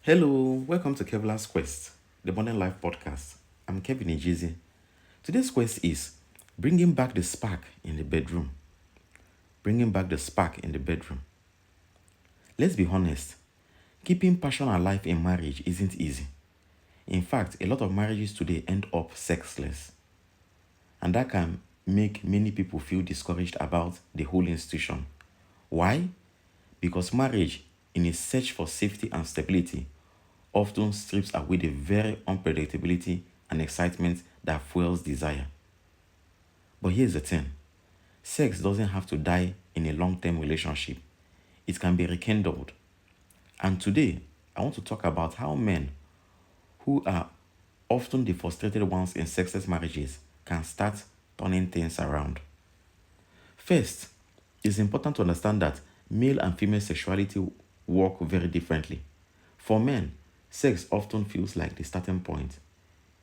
Hello, welcome to Kevlar's Quest, the Modern Life podcast. I'm Kevin Ejizi. Today's quest is bringing back the spark in the bedroom. Bringing back the spark in the bedroom. Let's be honest, keeping passion alive in marriage isn't easy. In fact, a lot of marriages today end up sexless, and that can make many people feel discouraged about the whole institution. Why? Because marriage, in its search for safety and stability, often strips away the very unpredictability and excitement that fuels desire. But here's the thing, sex doesn't have to die in a long term relationship, it can be rekindled. And today, I want to talk about how men, who are often the frustrated ones in sexless marriages, can start turning things around. First, it's important to understand that male and female sexuality work very differently. For men, sex often feels like the starting point.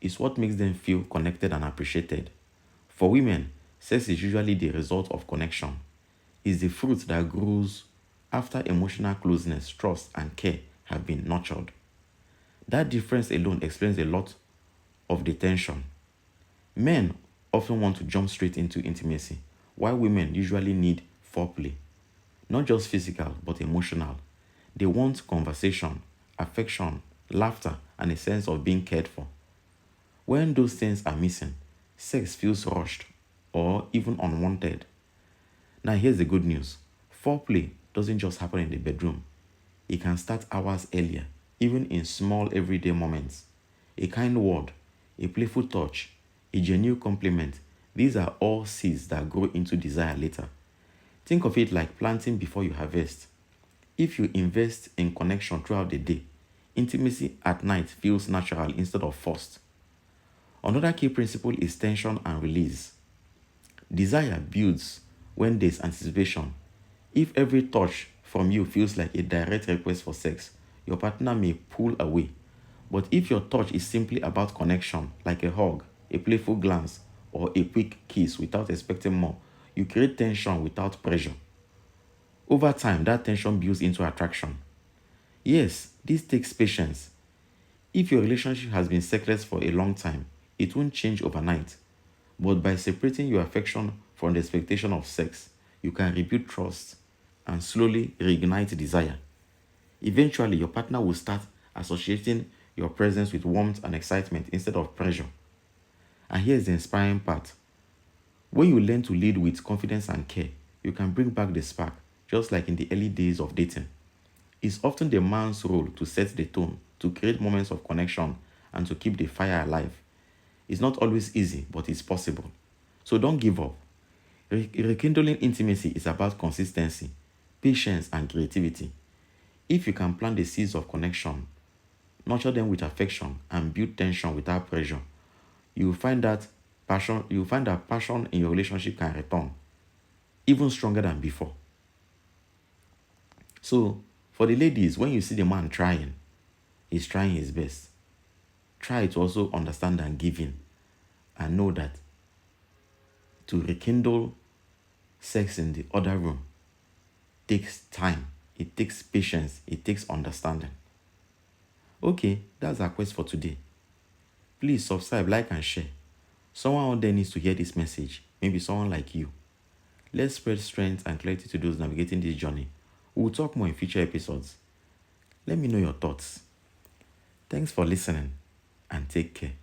It's what makes them feel connected and appreciated. For women, sex is usually the result of connection. It's the fruit that grows after emotional closeness, trust, and care have been nurtured. That difference alone explains a lot of the tension. Men often want to jump straight into intimacy, while women usually need foreplay. Not just physical, but emotional. They want conversation, affection, laughter, and a sense of being cared for. When those things are missing, sex feels rushed or even unwanted. Now, here's the good news, foreplay doesn't just happen in the bedroom, it can start hours earlier, even in small everyday moments. A kind word, a playful touch, a genuine compliment, these are all seeds that grow into desire later. Think of it like planting before you harvest. If you invest in connection throughout the day, intimacy at night feels natural instead of forced. Another key principle is tension and release. Desire builds when there's anticipation. If every touch from you feels like a direct request for sex, your partner may pull away. But if your touch is simply about connection, like a hug, a playful glance, or a quick kiss without expecting more, you create tension without pressure. Over time, that tension builds into attraction. Yes, this takes patience. If your relationship has been sexless for a long time, it won't change overnight. But by separating your affection from the expectation of sex, you can rebuild trust and slowly reignite desire. Eventually, your partner will start associating your presence with warmth and excitement instead of pressure. And here's the inspiring part. When you learn to lead with confidence and care, you can bring back the spark, just like in the early days of dating. It's often the man's role to set the tone, to create moments of connection, and to keep the fire alive. It's not always easy, but it's possible. So don't give up. Rekindling intimacy is about consistency, patience, and creativity. If you can plant the seeds of connection, nurture them with affection, and build tension without pressure, you will find that passion in your relationship can return, even stronger than before. So, for the ladies, when you see the man trying, he's trying his best. Try to also understand and give in, and know that to rekindle sex in the other room takes time, it takes patience, it takes understanding. Okay, that's our quest for today. Please subscribe, like, and share. Someone out there needs to hear this message, maybe someone like you. Let's spread strength and clarity to those navigating this journey. We'll talk more in future episodes. Let me know your thoughts. Thanks for listening and take care.